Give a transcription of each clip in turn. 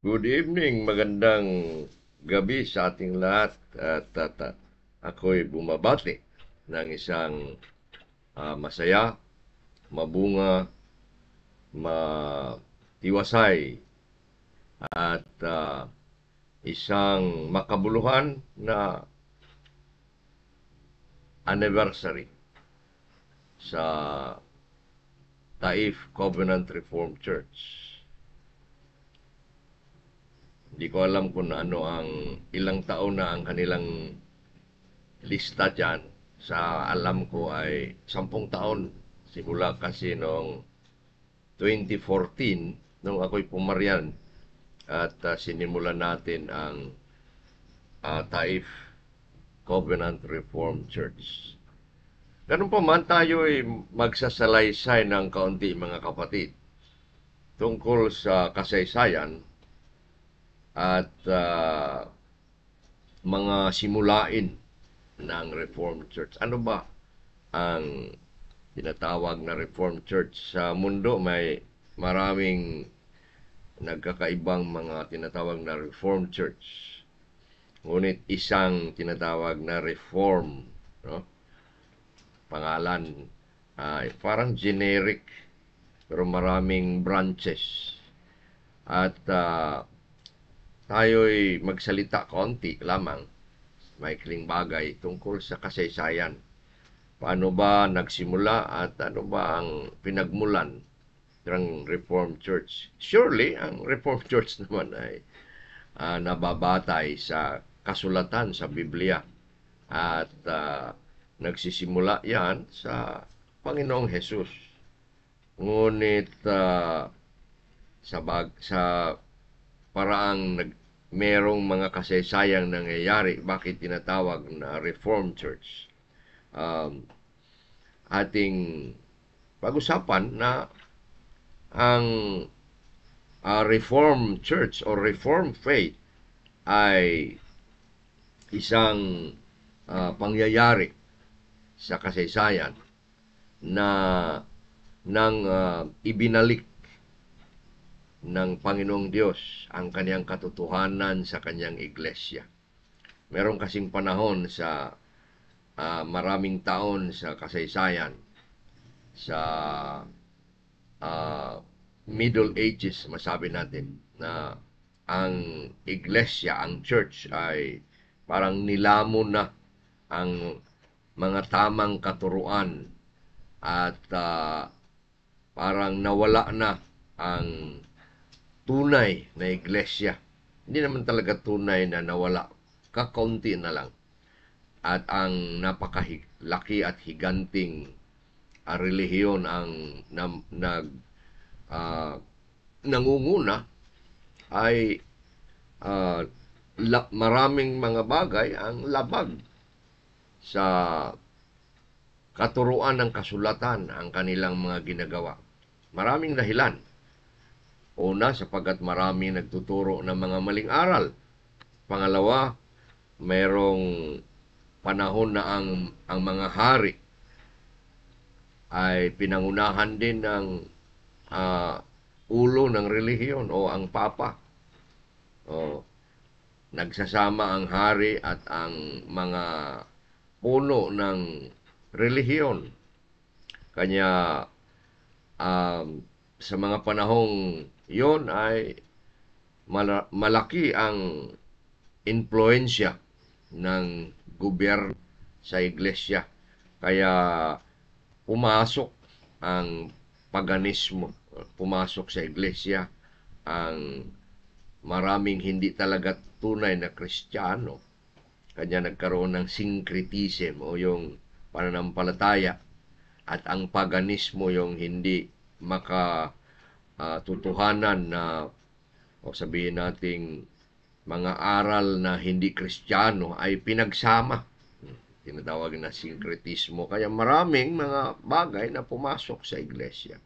Good evening, magandang gabi sa ating lahat at ako'y bumabati ng isang masaya, mabunga, matiwasay at isang makabuluhan na anniversary sa Taif Covenant Reformed Church. Hindi ko alam kung ano ang ilang taon na ang kanilang lista dyan. Sa alam ko ay 10 taon. Simula kasi noong 2014, nung ako'y pumaryan at sinimulan natin ang Taif Covenant Reformed Church. Ganun pa man tayo ay magsasalaysay ng kaunti mga kapatid tungkol sa kasaysayan at mga simulain ng Reformed Church. Ano ba ang tinatawag na Reformed Church? Sa mundo may maraming nagkakaibang mga tinatawag na Reformed Church. Ngunit isang tinatawag na Reform, no? Pangalan parang generic pero maraming branches. At tayo'y magsalita konti lamang, maikling bagay tungkol sa kasaysayan. Paano ba nagsimula at ano ba ang pinagmulan ng Reformed Church? Surely, ang Reformed Church naman ay nababatay sa kasulatan sa Biblia at nagsisimula yan sa Panginoong Hesus. Ngunit sa paraang merong mga kasaysayang nangyayari, bakit tinatawag na Reformed Church? Ating pag-usapan na ang Reformed Church o Reformed Faith ay isang pangyayari sa kasaysayan na nang ibinalik ng Panginoong Diyos ang kanyang katotohanan sa kanyang iglesia. Meron kasing panahon sa maraming taon sa kasaysayan, sa Middle Ages, masabi natin, na ang iglesia, ang church ay parang nilamon na ang mga tamang katuruan at parang nawala na ang tunay na iglesia. Hindi naman talaga tunay na nawala, kakaunti na lang. At ang napakalaki at higanting relihiyon ang nangunguna ay maraming mga bagay ang labag sa katuruan ng kasulatan ang kanilang mga ginagawa. Maraming dahilan. Una, sapagkat maraming nagtuturo ng mga maling aral. Pangalawa, mayroong panahon na ang mga hari ay pinangunahan din ng ulo ng relihiyon o ang papa. Nagsasama ang hari at ang mga puno ng relihiyon. Kanya sa mga panahong yon ay malaki ang impluensya ng gobyerno sa iglesia. Kaya pumasok ang paganismo, pumasok sa iglesia ang maraming hindi talaga tunay na Kristiyano. Kanya nagkaroon ng syncretism o yung pananampalataya at ang paganismo yung hindi makatutuhanan na o sabihin nating mga aral na hindi Kristiyano ay pinagsama. Tinatawag na syncretismo. Kaya maraming mga bagay na pumasok sa iglesia.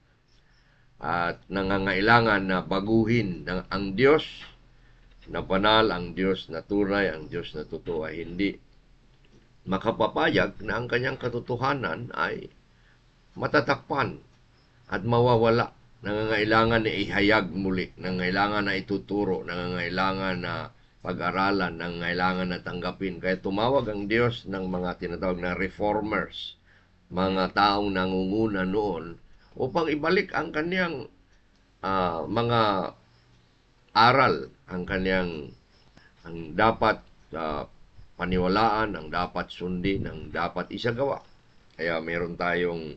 At nangangailangan na baguhin ang Diyos na banal, ang Diyos na tunay, ang Diyos na totoo ay hindi makapapayag na ang kanyang katotohanan ay matatakpan at mawawala nangangailangan na ihayag muli, nangangailangan na ituturo, nangangailangan na pag-aralan, nangangailangan na tanggapin. Kaya tumawag ang Diyos ng mga tinatawag na reformers, mga taong nangunguna noon, upang ibalik ang kanyang mga aral, ang kanyang ang dapat paniwalaan, ang dapat sundin, ang dapat isagawa. Kaya meron tayong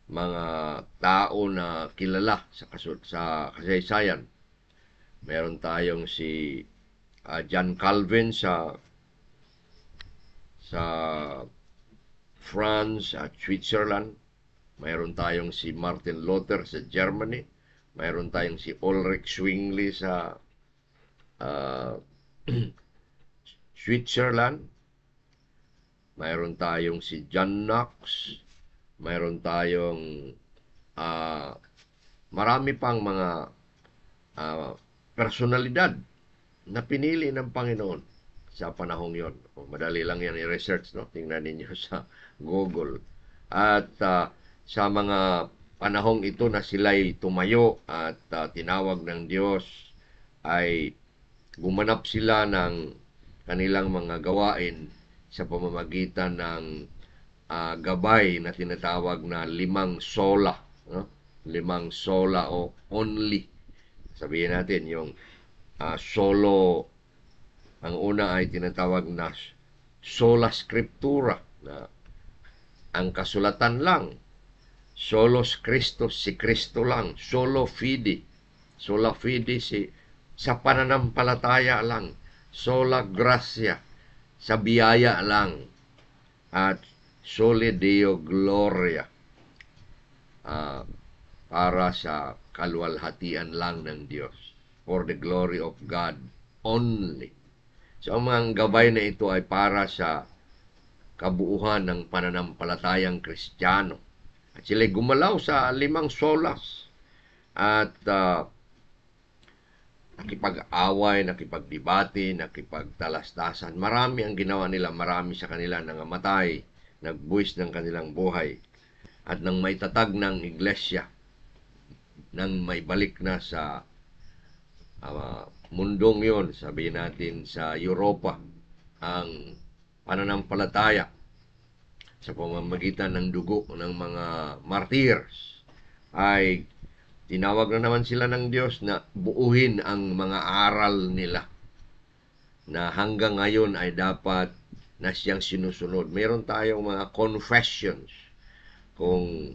mga tao na kilala sa kasaysayan. Meron tayong si John Calvin sa France at Switzerland. Mayroon tayong si Martin Luther sa Germany. Mayroon tayong si Ulrich Zwingli sa Switzerland. Mayroon tayong si John Knox. Mayroon tayong marami pang mga personalidad na pinili ng Panginoon sa panahong yon. Madali lang yan i-research, no? Tingnan ninyo sa Google. At sa mga panahong ito na sila'y tumayo at tinawag ng Diyos, ay gumanap sila ng kanilang mga gawain sa pamamagitan ng gabay na tinatawag na 5 sola. No? 5 sola o only. Sabihin natin yung solo, ang una ay tinatawag na sola scriptura, na ang kasulatan lang, solos Christus, si Kristo lang, sola fide sa pananampalataya lang, sola gracia, sa biyaya lang, at soli Deo gloria, para sa kaluwalhatian lang ng Diyos, for the glory of God only. So ang mga gabay na ito ay para sa kabuuhan ng pananampalatayang Kristiyano. At sila'y gumalaw sa 5 solas at nakipag-away, nakipagdebate, nakipagtalastasan. Marami ang ginawa nila, marami sa kanila nangamatay, nagbuwis ng kanilang buhay. At nang may tatag ng iglesia, nang may balik na sa mundong yon, sabihin natin sa Europa, ang pananampalataya sa pamamagitan ng dugo ng mga martyrs, ay tinawag na naman sila ng Diyos na buuhin ang mga aral nila na hanggang ngayon ay dapat na siyang sinusunod. Mayroon tayong mga confessions. Kung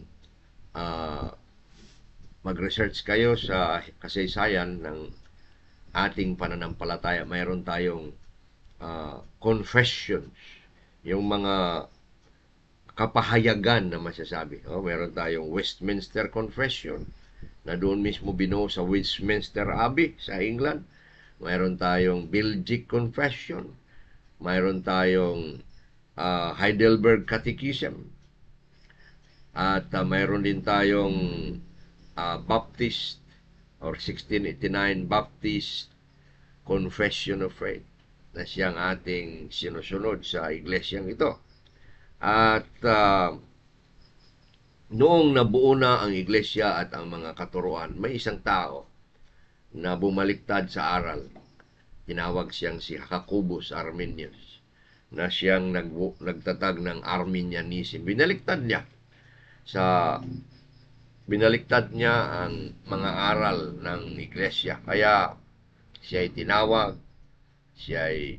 mag-research kayo sa kasaysayan ng ating pananampalataya, mayroon tayong confessions, yung mga kapahayagan na masasabi. Mayroon tayong Westminster Confession na doon mismo binuo sa Westminster Abbey sa England. Mayroon tayong Belgic Confession. Mayroon tayong Heidelberg Catechism. At mayroon din tayong Baptist or 1689 Baptist Confession of Faith na siyang ating sinusunod sa iglesyang ito. At noong nabuo na ang iglesia at ang mga katuruan, may isang tao na bumaliktad sa aral. Tinawag siyang si Jacobus Arminius, na siyang nagtatag ng Arminianism. Binaliktad niya ang mga aral ng iglesia. Kaya siya ay tinawag, siya ay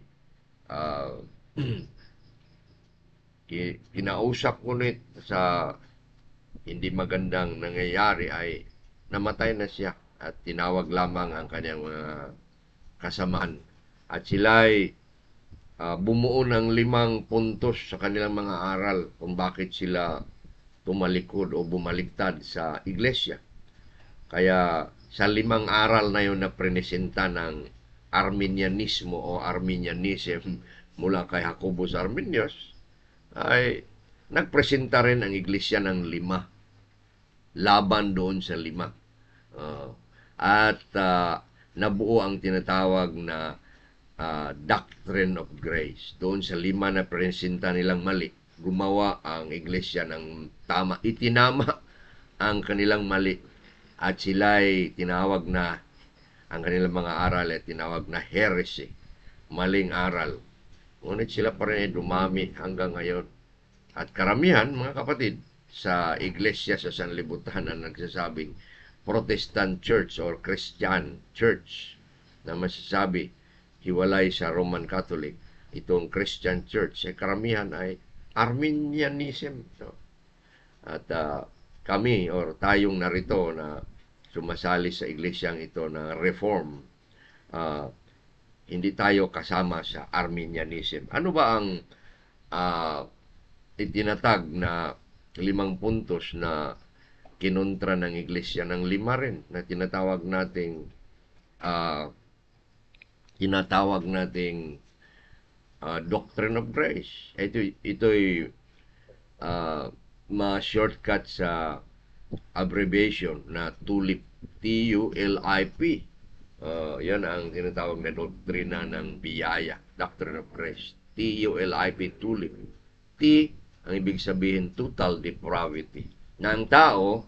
kinausap, ngunit sa hindi magandang nangyayari ay namatay na siya at tinawag lamang ang kanyang mga kasamaan. At sila ay bumuo ng 5 puntos sa kanilang mga aral kung bakit sila tumalikod o bumaligtad sa iglesia. Kaya sa 5 aral na yun na presenta ng Arminianismo o Arminianism mula kay Jacobus Arminius, ay nagpresenta rin ang iglesia ng 5 laban doon sa 5. At nabuo ang tinatawag na Doctrine of Grace. Doon sa 5 na presenta nilang mali, gumawa ang iglesia ng tama. Itinama ang kanilang mali at sila'y tinawag na, ang kanilang mga aral ay tinawag na heresy, maling aral. Ngunit sila pa rin ay dumami hanggang ngayon. At karamihan, mga kapatid, sa iglesia sa sanlibutan ang nagsasabing Protestant Church or Christian Church na masasabi hiwalay sa Roman Catholic. Itong Christian Church, karamihan ay Arminianism. No? At kami or tayong narito na sumasali sa iglesyang ito na Reform, hindi tayo kasama sa Arminianism. Ano ba ang itinatag na 5 puntos na kinontra ng iglesia? Ng 5 rin na tinatawag nating Doctrine of Grace. Ito'y ma-shortcut sa abbreviation na TULIP. TULIP. Yan ang tinatawag na doktrina ng biyaya, Doctrine of Grace. TULIP, TULIP. T, ang ibig sabihin, total depravity. Na ang tao,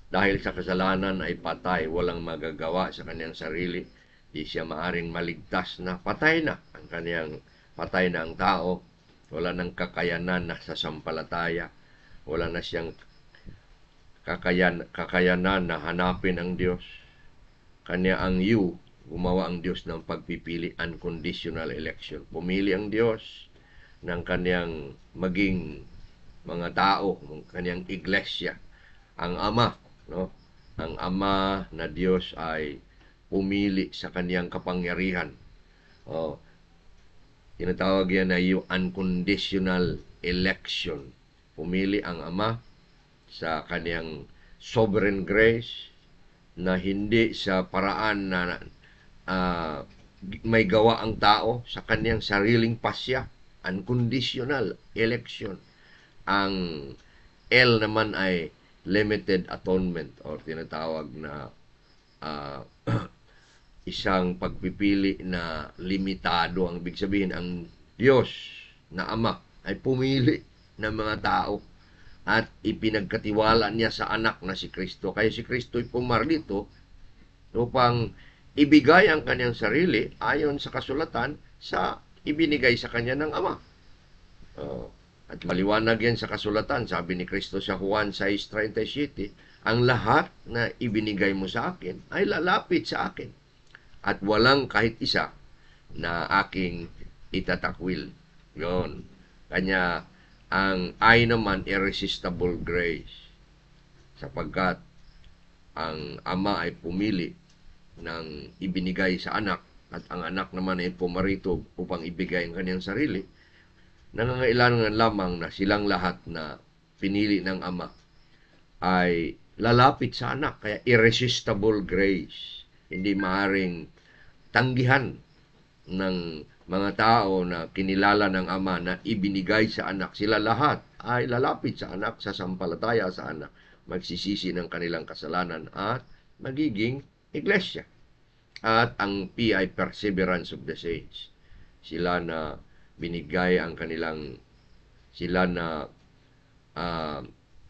dahil sa kasalanan ay patay, walang magagawa sa kanyang sarili, di siya maaring maligtas na, patay na ang tao, wala nang kakayanan na sasampalataya, wala na siyang kakayanan na hanapin ang Diyos. Kanya ang gumawa ang Diyos ng pagpipili, unconditional election. Pumili ang Diyos ng kanyang maging mga tao, ng kanyang iglesia. Ang Ama, no? Ang Ama na Diyos ay pumili sa kanyang kapangyarihan. Tinatawag yan na yung unconditional election. Pumili ang Ama sa kanyang sovereign grace na hindi sa paraan na may gawa ang tao sa kanyang sariling pasya. Unconditional election. Ang L naman ay limited atonement or tinatawag na isang pagpipili na limitado. Ang ibig sabihin, ang Diyos na Ama ay pumili ng mga tao at ipinagkatiwala niya sa anak na si Kristo. Kaya si Kristo ay pumarito upang ibigay ang kanyang sarili ayon sa kasulatan sa ibinigay sa kanya ng Ama. At maliwanag yan sa kasulatan. Sabi ni Kristo sa Juan 6:37, ang lahat na ibinigay mo sa akin ay lalapit sa akin. At walang kahit isa na aking itatakwil. Yon. Kanya, ang I naman, irresistible grace. Sapagkat ang Ama ay pumili ng ibinigay sa anak at ang anak naman ay pumarito upang ibigay ang kanyang sarili. Nangangailangan lamang na silang lahat na pinili ng Ama ay lalapit sa anak. Kaya irresistible grace. Hindi maaring tanggihan ng mga tao na kinilala ng Ama na ibinigay sa anak. Sila lahat ay lalapit sa anak, sasampalataya sa anak, magsisisi ng kanilang kasalanan at magiging iglesia. At ang P ay perseverance of the saints. Sila na binigay ang kanilang, sila na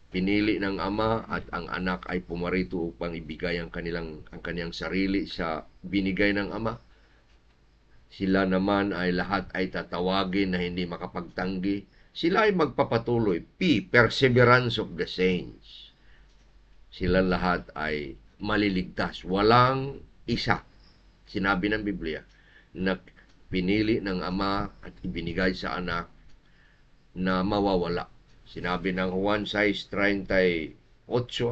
pinili ng Ama at ang anak ay pumarito upang ibigay ang kanyang sarili sa binigay ng Ama. Sila naman ay lahat ay tatawagin na hindi makapagtanggi. Sila ay magpapatuloy. P, perseverance of the saints. Sila lahat ay maliligtas. Walang isa. Sinabi ng Biblia na pinili ng Ama at ibinigay sa anak na mawawala. Sinabi ng Juan 6:38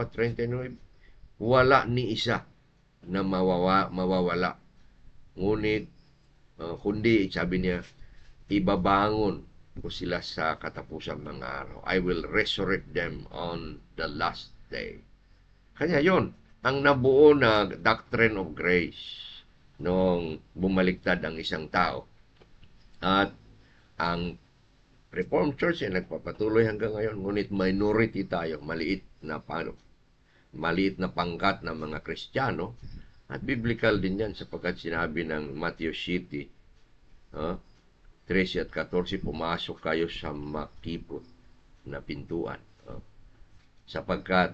at 39, wala ni isa na mawawala. Ngunit, kundi, sabi niya, ibabangon ko sila sa katapusang mga araw. I will resurrect them on the last day. Kanya yon ang nabuo na doctrine of grace noong bumaliktad ang isang tao. At ang Reformed Church ay nagpapatuloy hanggang ngayon, ngunit minority tayo, maliit na pangkat ng mga Kristiyano. At biblical din yan sapagkat sinabi ng Matthew 7, 13 at 14, pumasok kayo sa makipot na pintuan. Sapagkat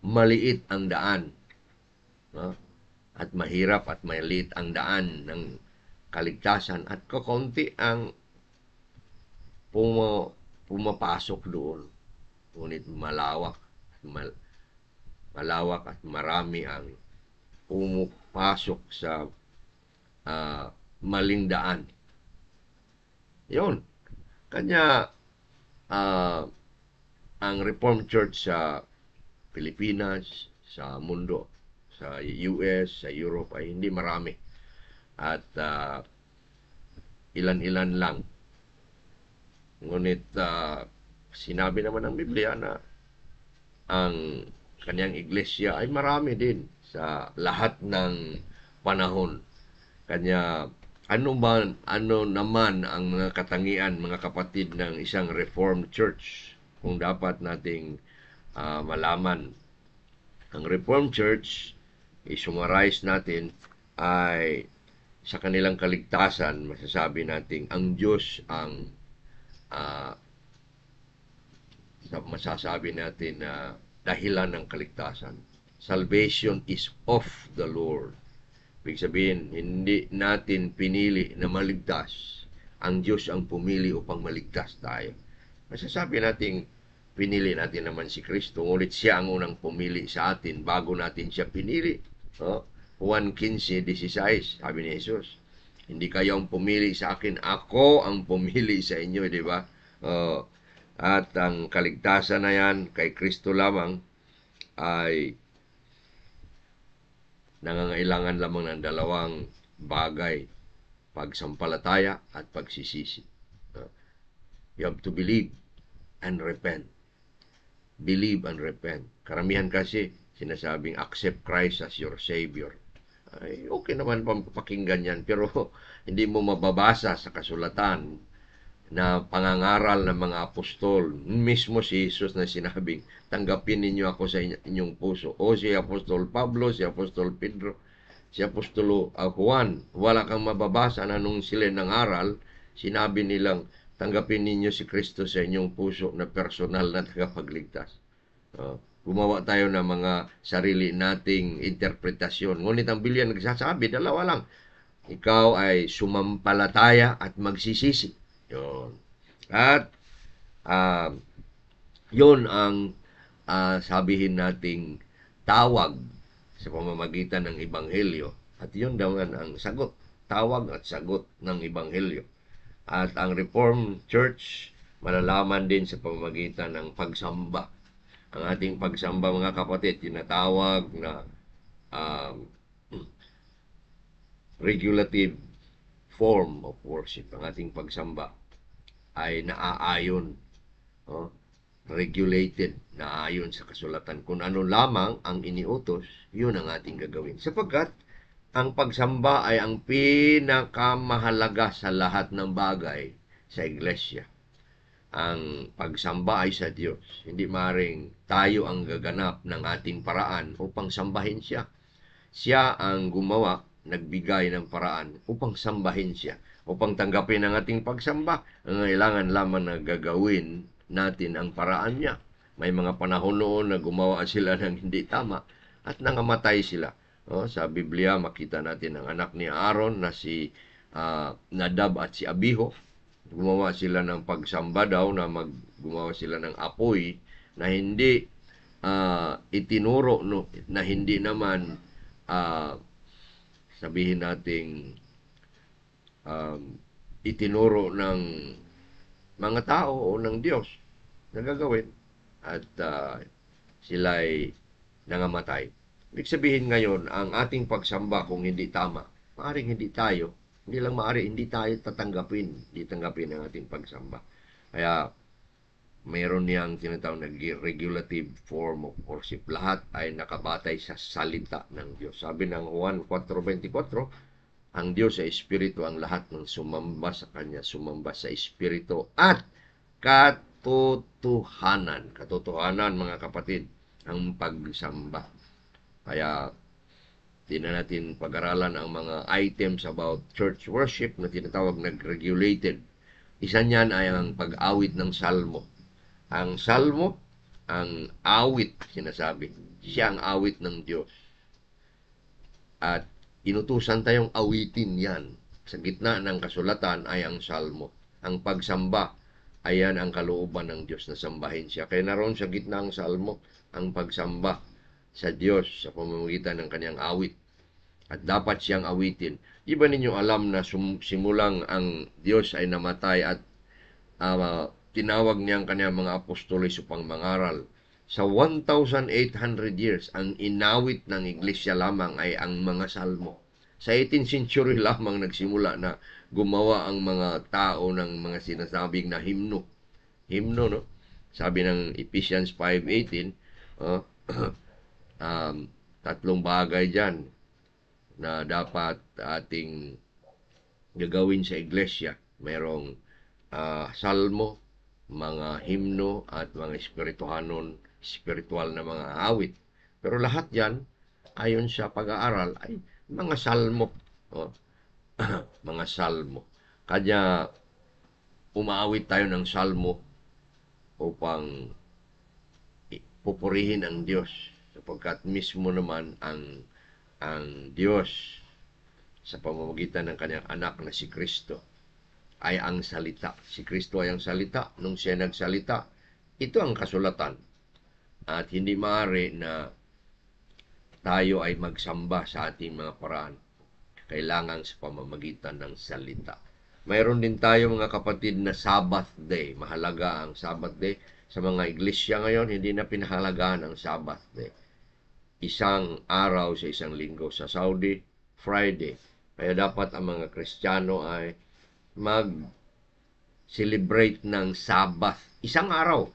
maliit ang daan, no? At mahirap at maliit ang daan ng kaligtasan at kaunti ang pumapasok doon. Ngunit malawak at marami ang pumapasok sa maling daan. Yun. Kanya ang Reformed Church sa Pilipinas, sa mundo, sa US, sa Europe ay hindi marami. At ilan-ilan lang. Ngunit sinabi naman ng Biblia na ang kanyang iglesia ay marami din sa lahat ng panahon. Kanya ano naman ang mga katangian, mga kapatid, ng isang Reformed Church kung dapat nating malaman. Ang Reformed Church, i-summarize natin, ay sa kanilang kaligtasan, masasabi natin ang Diyos ang masasabi natin na dahilan ng kaligtasan. Salvation is of the Lord. Ibig sabihin, hindi natin pinili na maligtas. Ang Diyos ang pumili upang maligtas tayo. Masasabi natin, pinili natin naman si Kristo, ngunit siya ang unang pumili sa atin bago natin siya pinili. Juan 15:16, sabi ni Jesus, hindi kayo ang pumili sa akin, ako ang pumili sa inyo, di ba? At ang kaligtasan na yan kay Kristo lamang ay nangangailangan lamang ng dalawang bagay, pagsampalataya at pagsisisi. You have to believe and repent. Believe and repent. Karamihan kasi sinasabing accept Christ as your Savior. Ay, okay naman pakinggan yan, pero hindi mo mababasa sa kasulatan na pangangaral ng mga apostol. Mismo si Jesus na sinabing, tanggapin ninyo ako sa inyong puso. O si Apostol Pablo, si Apostol Pedro, si Apostol Juan, wala kang mababasa na nung sila nangaral, sinabi nilang, tanggapin ninyo si Kristo sa inyong puso na personal na tagapagligtas. Gumawa tayo ng mga sarili nating interpretasyon. Ngunit ang Biblia nagsasabi, dalawa lang. Ikaw ay sumampalataya at magsisisi. Yun. At yun ang sabihin nating tawag sa pamamagitan ng Ebanghelyo. At yun daw ang sagot. Tawag at sagot ng Ebanghelyo. At ang Reformed Church, malalaman din sa pamamagitan ng pagsamba. Ang ating pagsamba, mga kapatid, tinatawag na regulative form of worship. Ang ating pagsamba ay naaayon, regulated, naaayon sa kasulatan. Kung ano lamang ang iniutos, yun ang ating gagawin. Sapagkat ang pagsamba ay ang pinakamahalaga sa lahat ng bagay sa iglesia. Ang pagsamba ay sa Diyos. Hindi maaaring tayo ang gaganap ng ating paraan upang sambahin siya. Siya ang gumawa, nagbigay ng paraan upang sambahin siya. Upang tanggapin ang ating pagsamba, ang kailangan lamang na gagawin natin ang paraan niya. May mga panahon noon na gumawa sila ng hindi tama at nangamatay sila. Sa Biblia, makita natin ang anak ni Aaron na si Nadab at si Abihu. Gumawa sila ng pagsamba daw na gumawa sila ng apoy na hindi itinuro, no, na hindi naman sabihin nating itinuro ng mga tao o ng Diyos na gagawin at sila'y nangamatay. Ibig sabihin ngayon, ang ating pagsamba kung hindi tama, maaaring hindi tayo, hindi lang maaari, hindi tayo hindi tanggapin ang ating pagsamba. Kaya mayroon niyang tinatawag na regulative form of worship. Lahat ay nakabatay sa salita ng Diyos. Sabi ng Juan 4:24, ang Diyos ay Espiritu, ang lahat ng sumamba sa Kanya, sumamba sa Espiritu at katotohanan. Katotohanan, mga kapatid, ang pagsamba. Kaya di na natin pag-aralan ang mga items about church worship na tinatawag na regulated. Isa niyan ay ang pag-awit ng salmo. Ang salmo ang awit, sinasabi. Siya ang awit ng Diyos. At inutusan tayong awitin yan. Sa gitna ng kasulatan ay ang salmo. Ang pagsamba, ayan ang kalooban ng Diyos na sambahin siya. Kaya naroon sa gitna ang salmo, ang pagsamba sa Diyos sa pamamagitan ng kanyang awit. At dapat siyang awitin. Di ba ninyo alam na simulang ang Diyos ay namatay at tinawag niya ang kanyang mga apostoles upang mangaral? Sa 1,800 years, ang inawit ng iglesia lamang ay ang mga salmo. Sa 18th century lamang nagsimula na gumawa ang mga tao ng mga sinasabing na himno. Himno, no? Sabi ng Ephesians 5:18, tatlong bagay dyan na dapat ating gagawin sa iglesia. Merong salmo, mga himno, at mga spiritual na mga awit. Pero lahat yan, ayon sa pag-aaral, ay mga salmo. Mga salmo. Kanya umaawit tayo ng salmo upang pupurihin ang Diyos, sapagkat mismo naman ang Diyos sa pamamagitan ng kanyang anak na si Kristo ay ang salita. Si Kristo ay ang salita. Nung siya nagsalita, ito ang kasulatan. At hindi maaari na tayo ay magsamba sa ating mga paraan. Kailangan sa pamamagitan ng salita. Mayroon din tayo mga kapatid na Sabbath Day. Mahalaga ang Sabbath Day. Sa mga iglesia ngayon, hindi na pinahalagaan ang Sabbath Day. Isang araw sa isang linggo. Sa Saudi, Friday. Kaya dapat ang mga Kristiyano ay mag-celebrate ng Sabbath. Isang araw,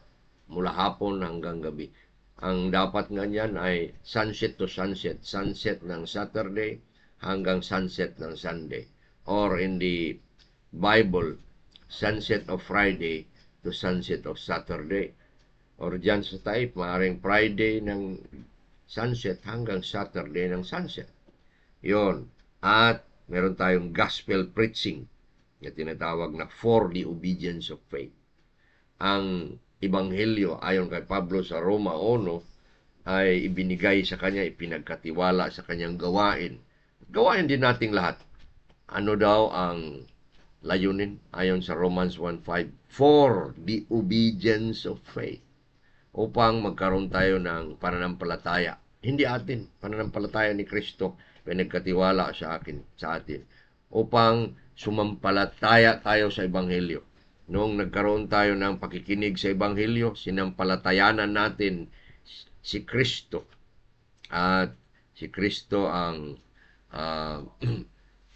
mula hapon hanggang gabi. Ang dapat nga niyan ay sunset to sunset. Sunset ng Saturday hanggang sunset ng Sunday. Or in the Bible, sunset of Friday to sunset of Saturday. Or dyan sa type, maaaring Friday ng sunset hanggang Saturday ng sunset. Yon. At meron tayong gospel preaching na tinatawag na for the obedience of faith. Ang Ebanghelyo ayon kay Pablo sa Roma 1 ay ibinigay sa kanya, ipinagkatiwala sa kanyang gawain. Gawain din nating lahat. Ano daw ang layunin ayon sa Romans 1:5? For the obedience of faith. Upang magkaroon tayo ng pananampalataya. Hindi atin, pananampalataya ni Kristo, pinagkatiwala sa atin. Upang sumampalataya tayo sa Ebanghelyo. Noong nagkaroon tayo ng pakikinig sa Ebanghelyo, sinampalatayanan natin si Kristo. At si Kristo ang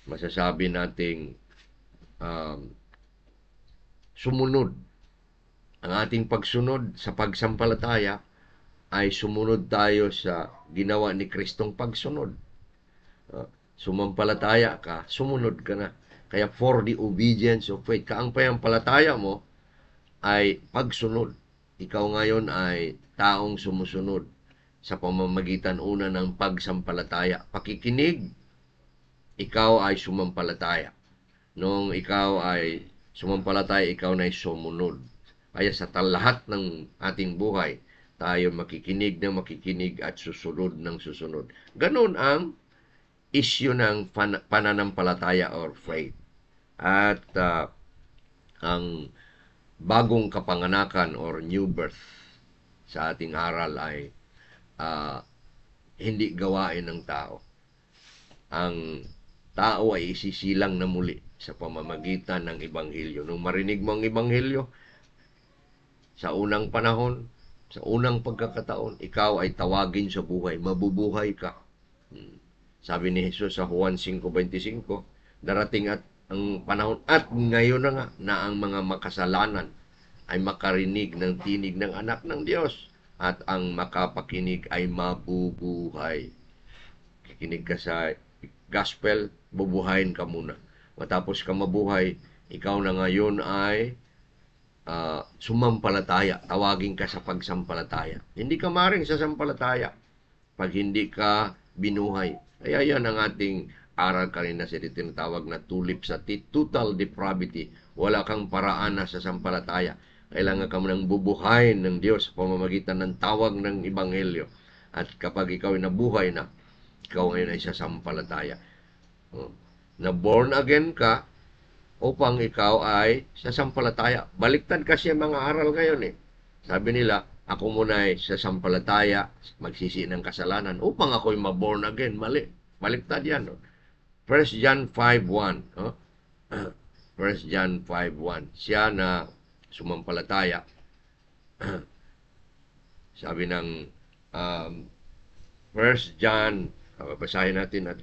masasabi nating sumunod. Ang ating pagsunod sa pagsampalataya ay sumunod tayo sa ginawa ni Kristong pagsunod. Sumampalataya ka, sumunod ka na. Kaya for the obedience of faith. Ang payampalataya mo ay pagsunod. Ikaw ngayon ay taong sumusunod sa pamamagitan una ng pagsampalataya. Pakikinig, ikaw ay sumampalataya. Nung ikaw ay sumampalataya, ikaw na ay sumunod. Kaya sa lahat ng ating buhay, tayo makikinig at susunod ng susunod. Ganon ang issue ng pananampalataya or faith. At ang bagong kapanganakan or new birth sa ating aral ay hindi gawain ng tao. Ang tao ay isisilang na muli sa pamamagitan ng Ebanghelyo. Nung marinig mo ang Ebanghelyo, sa unang panahon, sa unang pagkakataon, ikaw ay tawagin sa buhay, mabubuhay ka. Sabi ni Jesus sa Juan 5:25, darating at ang panahon at ngayon na nga na ang mga makasalanan ay makarinig ng tinig ng anak ng Diyos at ang makapakinig ay mabubuhay. Kikinig ka sa gospel, bubuhayin ka muna. Matapos ka mabuhay, ikaw na ngayon ay sumampalataya. Tawagin ka sa pagsampalataya. Hindi ka maring sa sampalataya pag hindi ka binuhay. Kaya yan ang ating aral kanina sa tinatawag na tulip sa total depravity. Wala kang paraan na sa sampalataya. Kailangan ka ng bubuhayin ng Diyos sa pamamagitan ng tawag ng Ebanghelyo. At kapag ikaw ay nabuhay na, ikaw ngayon ay sasampalataya. Na born again ka upang ikaw ay sasampalataya. Baliktad kasi ang mga aral ngayon eh. Sabi nila, ako muna ay sasampalataya, magsisi ng kasalanan upang ako'y ma-born again. Mali. Baliktad yan. No? 1 John 5:1. No? 1 John 5:1. Siya na sumampalataya. Sabi ng 1 John, basahin natin at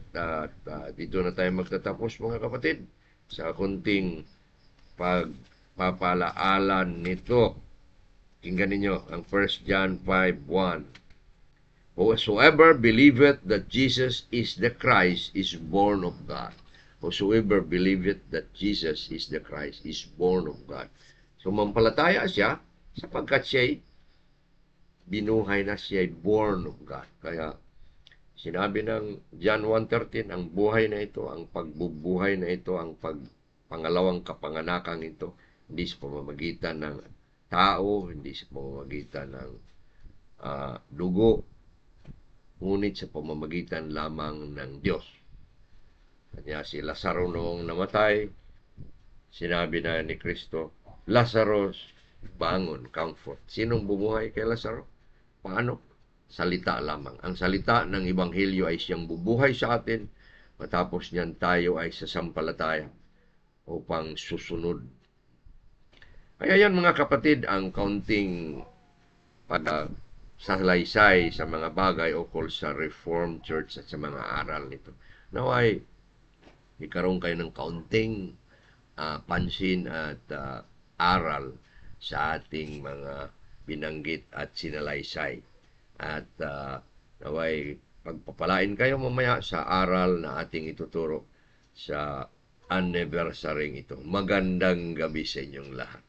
dito na tayo magtatapos mga kapatid sa kunting pagpapalaalan nito. Tingnan ninyo ang 1 John 5:1. Whosoever believeth that Jesus is the Christ is born of God. Whosoever believeth that Jesus is the Christ is born of God. So, mampalataya siya sapagkat siya'y binuhay na, siya'y born of God. Kaya, sinabi ng John 1:13, ang buhay na ito, ang pagbubuhay na ito, ang pangalawang kapanganakang ito, hindi sa pamamagitan ng tao, hindi sa pamamagitan ng dugo, ngunit sa pamamagitan lamang ng Diyos. Kanya si Lazaro noong namatay, sinabi na ni Kristo, Lazarus, bangon, comfort. Sinong bumuhay kay Lazaro? Paano? Salita lamang. Ang salita ng Ebanghelyo ay siyang bubuhay sa atin, matapos niyan tayo ay sasampalataya upang susunod. Kaya yan mga kapatid, ang kaunting salaysay sa mga bagay ukol sa Reformed Church at sa mga aral nito. Naway, ikaroon kayo ng kaunting pansin at aral sa ating mga binanggit at sinalaysay. At naway, pagpapalain kayo mamaya sa aral na ating ituturo sa anniversary ito. Magandang gabi sa inyong lahat.